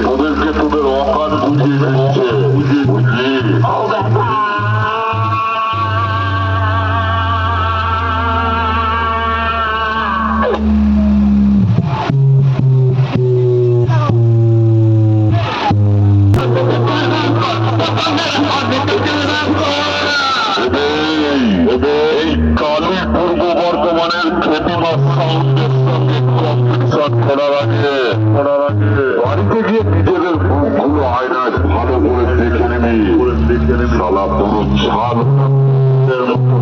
তোদেরকে তোদের অকাল বুঝিয়ে দিচ্ছে বুঝলি এই কালী পূর্ব বর্ধমানের খ্যাতিমান সাউন্ডের সঙ্গে কম্পিটিশন করার আগে বাড়িতে গিয়ে নিজেদের মুখগুলো আয়নায় ভালো করে দেখে নিবি শালা কোনো ছাল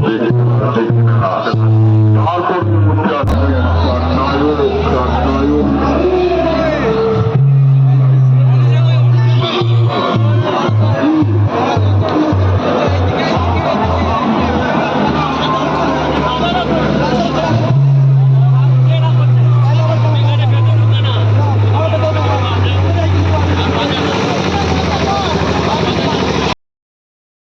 দেখে না